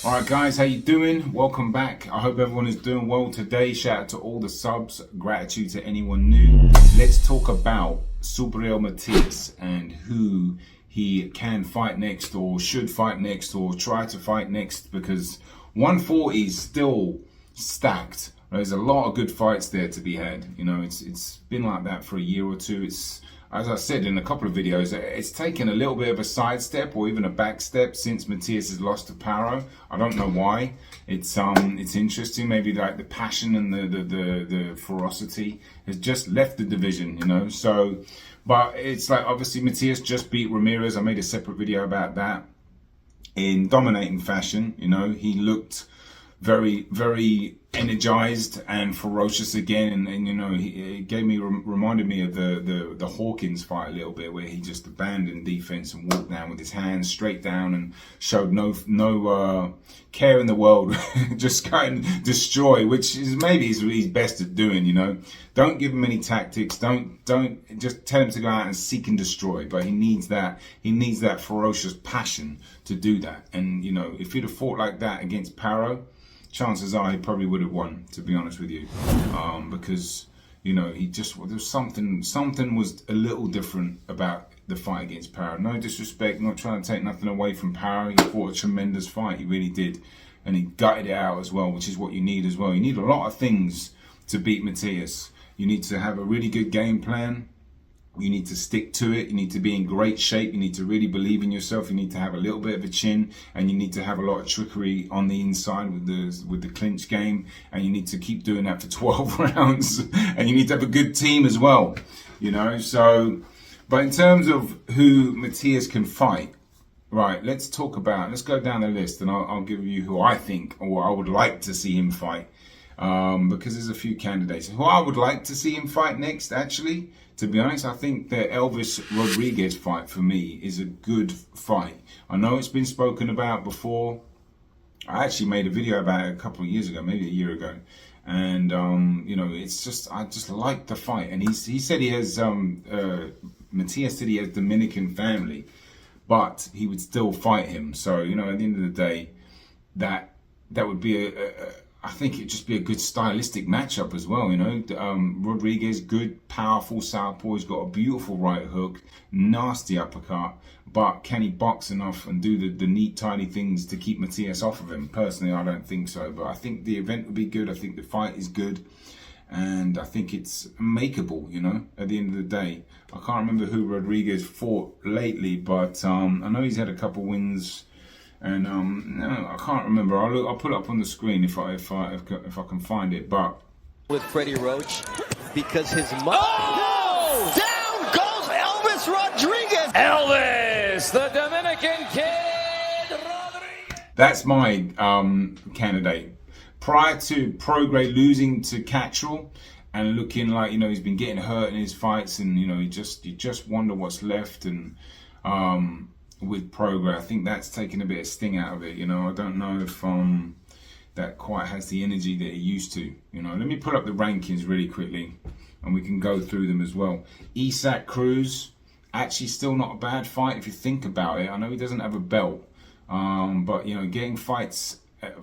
Alright guys, how you doing? Welcome back. I hope everyone is doing well today. Shout out to all the subs. Gratitude to anyone new. Let's talk about Subriel Matias and who he can fight next or should fight next or try to fight next, because 140 is still stacked. There's a lot of good fights there to be had. You know, it's been like that for a year or two. It's, as I said in a couple of videos, it's taken a little bit of a sidestep or even a back step since Matias has lost to Paro. I don't know why. It's interesting. Maybe like the passion and the ferocity has just left the division, you know. So, but it's like obviously Matias just beat Ramirez. I made a separate video about that in dominating fashion. You know, he looked very, very energized and ferocious again, and you know, it reminded me of the Hawkins fight a little bit, where he just abandoned defense and walked down with his hands straight down and showed no care in the world. Just go and destroy, which is maybe he's best at doing. You know, don't give him any tactics, don't just tell him to go out and seek and destroy, but he needs that ferocious passion to do that. And you know, if he'd have fought like that against Paro, chances are he probably would have won, to be honest with you, because you know, there's something was a little different about the fight against Paro. No disrespect, not trying to take nothing away from Paro. He fought a tremendous fight, he really did, and he gutted it out as well, which is what you need as well. You need a lot of things to beat Matias. You need to have a really good game plan. You need to stick to it. You need to be in great shape. You need to really believe in yourself. You need to have a little bit of a chin, and you need to have a lot of trickery on the inside with the clinch game. And you need to keep doing that for 12 rounds. And you need to have a good team as well, you know. So, but in terms of who Matias can fight, right? Let's go down the list, and I'll give you who I think or I would like to see him fight. Because there's a few candidates who I would like to see him fight next. Actually, to be honest, I think the Elvis Rodriguez fight for me is a good fight. I know it's been spoken about before. I actually made a video about it a couple of years ago, maybe a year ago, and you know, it's just, I just like the fight. And he said he has Matias said he has Dominican family, but he would still fight him. So you know, at the end of the day, that would be I think it'd just be a good stylistic matchup as well, you know. Rodriguez, good, powerful southpaw. He's got a beautiful right hook, nasty uppercut, but can he box enough and do the neat, tidy things to keep Matias off of him? Personally, I don't think so, but I think the event would be good. I think the fight is good, and I think it's makeable, you know, at the end of the day. I can't remember who Rodriguez fought lately, but I know he's had a couple wins. And no, I can't remember. I'll put it up on the screen if I can find it. But with Freddie Roach, because his mom. Oh! Down goes Elvis Rodriguez. Elvis, the Dominican Kid Rodriguez. That's my candidate. Prior to Prograis losing to Cattrall and looking like, you know, he's been getting hurt in his fights, and you know, you just wonder what's left. And with Prograis, I think that's taken a bit of sting out of it. You know, I don't know if that quite has the energy that it used to. You know, let me put up the rankings really quickly, and we can go through them as well. Isaac Cruz, actually still not a bad fight if you think about it. I know he doesn't have a belt, but you know, getting fights at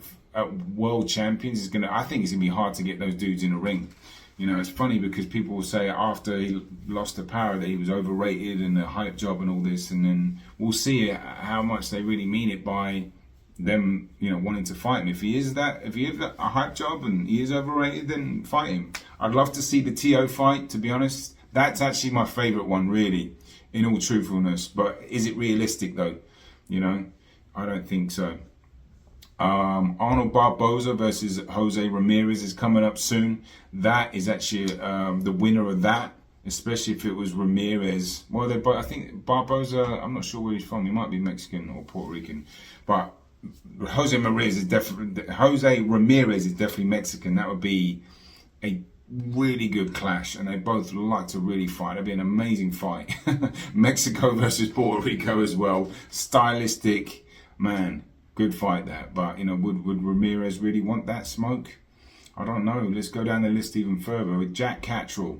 world champions is I think it's gonna be hard to get those dudes in a ring. You know, it's funny because people will say after he lost to Paro that he was overrated and a hype job and all this, and then we'll see how much they really mean it by them, you know, wanting to fight him. If he is a hype job and he is overrated, then fight him. I'd love to see the T.O. fight, to be honest. That's actually my favorite one, really, in all truthfulness. But is it realistic though? You know, I don't think so. Arnold Barboza versus Jose Ramirez is coming up soon. That is actually the winner of that, especially if it was Ramirez. Well, I think Barboza, I'm not sure where he's from. He might be Mexican or Puerto Rican, but Jose Ramirez is definitely Mexican. That would be a really good clash, and they both like to really fight. That'd be an amazing fight. Mexico versus Puerto Rico as well. Stylistic, man. Good fight that, but you know, would Ramirez really want that smoke? I don't know. Let's go down the list even further with Jack Cattrall.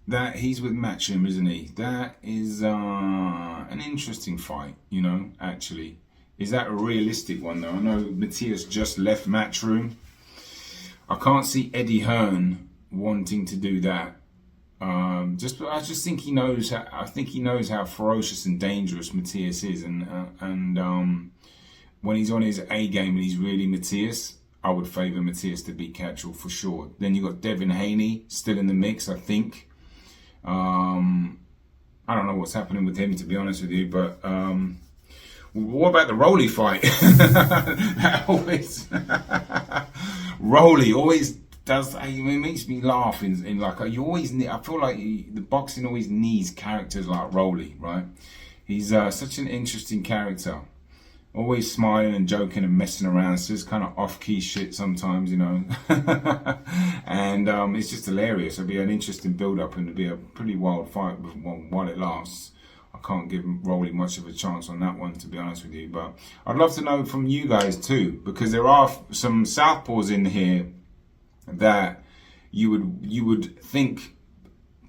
that he's with Matchroom, isn't he? That is an interesting fight, you know, actually. Is that a realistic one, though? I know Matias just left Matchroom. I can't see Eddie Hearn wanting to do that. I just think he knows. I think he knows how ferocious and dangerous Matias is, and when he's on his A game and he's really Matias, I would favour Matias to beat Catchall for sure. Then you got Devin Haney still in the mix, I think. I don't know what's happening with him, to be honest with you, but what about the Rolly fight? Rolly always does. It makes me laugh. In like you always. I feel like the boxing always needs characters like Rolly, right? He's such an interesting character. Always smiling and joking and messing around. Says kind of off-key shit sometimes, you know. And it's just hilarious. It'll be an interesting build-up and it'll be a pretty wild fight while it lasts. I can't give Rolly much of a chance on that one, to be honest with you. But I'd love to know from you guys too, because there are some southpaws in here that you would think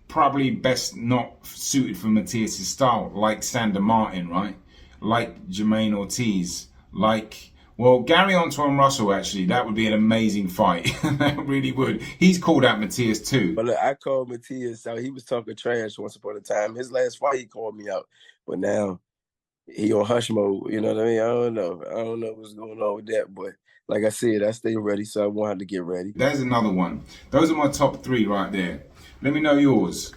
probably best not suited for Matias' style, like Sander Martin, right? Like Jermaine Ortiz, like, well, Gary Antoine Russell, actually, that would be an amazing fight. That really would. He's called out Matias too. But look, I called Matias out. He was talking trash once upon a time. His last fight, he called me out. But now he on hush mode. You know what I mean? I don't know what's going on with that. But like I said, I stay ready, so I want to get ready. There's another one. Those are my top three right there. Let me know yours.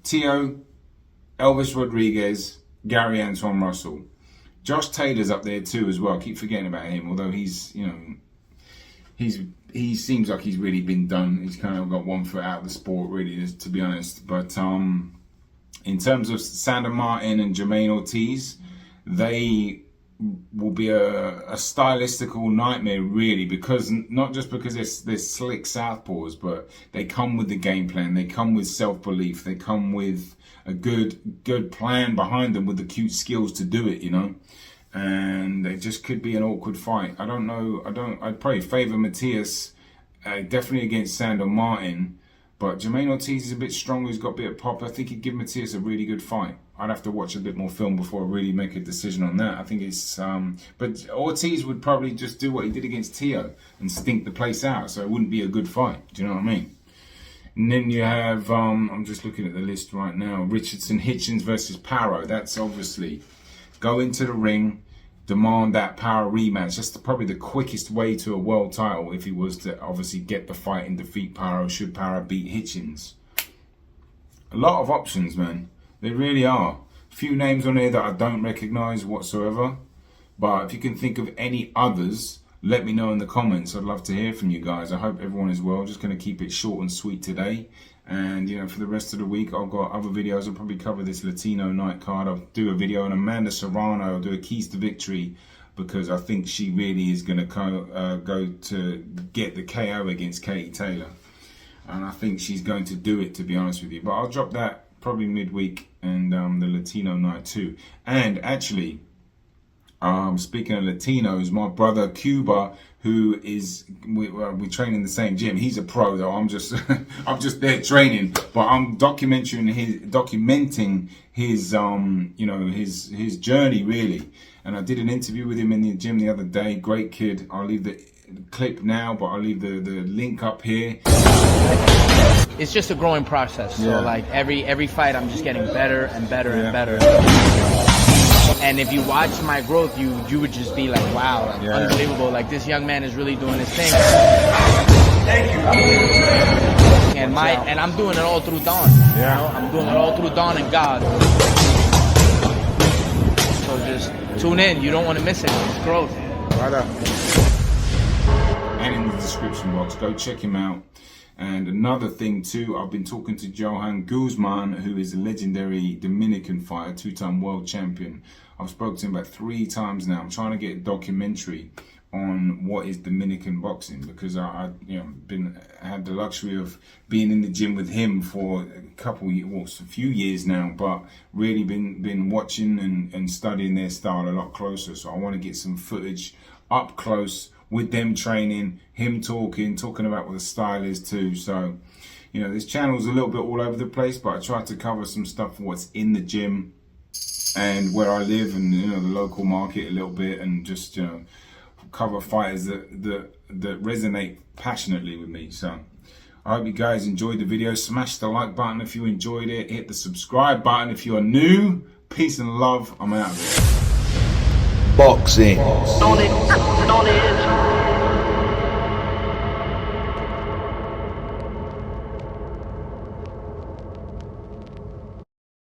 Tio, Elvis Rodriguez, Gary Antoine Russell. Josh Taylor's up there too as well. I keep forgetting about him, although he's, you know, he seems like he's really been done. He's kind of got one foot out of the sport, really, to be honest. But in terms of Sander Martin and Jermaine Ortiz, they will be a stylistical nightmare, really, because not just because they're slick southpaws, but they come with the game plan. They come with self-belief. They come with a good plan behind them with the cute skills to do it, you know. And it just could be an awkward fight. I don't know. I'd probably favour Matias, definitely against Sander Martin. But Jermaine Ortiz is a bit stronger. He's got a bit of pop. I think he'd give Matias a really good fight. I'd have to watch a bit more film before I really make a decision on that. I think it's... but Ortiz would probably just do what he did against Tio and stink the place out. So it wouldn't be a good fight. Do you know what I mean? And then you have... I'm just looking at the list right now. Richardson Hitchens versus Paro. That's obviously... Go into the ring, demand that Power rematch. That's probably the quickest way to a world title if he was to obviously get the fight and defeat Power, should Power beat Hitchens. A lot of options, man. There really are. A few names on here that I don't recognise whatsoever. But if you can think of any others, let me know in the comments. I'd love to hear from you guys. I hope everyone is well. Just going to keep it short and sweet today. And, you know, for the rest of the week, I've got other videos. I'll probably cover this Latino night card. I'll do a video on Amanda Serrano. I'll do a Keys to Victory because I think she really is going to go to get the KO against Katie Taylor. And I think she's going to do it, to be honest with you. But I'll drop that probably midweek and the Latino night too. And actually, speaking of Latinos, my brother Cuba, who is we train in the same gym. He's a pro though. I'm just I'm just there training, but I'm documenting his you know, his journey really. And I did an interview with him in the gym the other day. Great kid. I'll leave the clip now, but I'll leave the link up here. It's just a growing process. So like every fight, I'm just getting better and better and better. And if you watch my growth, you would just be like, wow, like, unbelievable. Like, this young man is really doing his thing. Thank you. And I'm doing it all through Dawn. You know? I'm doing it all through Dawn and God. So just tune in. You don't want to miss it. It's growth. Right up. And in the description box, go check him out. And another thing too, I've been talking to Johan Guzman, who is a legendary Dominican fighter, two-time world champion. I've spoken to him about 3 times now. I'm trying to get a documentary on what is Dominican boxing because I had the luxury of being in the gym with him for a few years now, but really been watching and studying their style a lot closer. So I want to get some footage up close with them training, him talking about what the style is too. So You know, this channel is a little bit all over the place, but I try to cover some stuff what's in the gym and where I live, and you know, the local market a little bit, and just, you know, cover fighters that resonate passionately with me. So I hope you guys enjoyed the video. Smash the like button if you enjoyed it. Hit the subscribe button if you are new. Peace and love. I'm out of here. Boxing. Knowledge.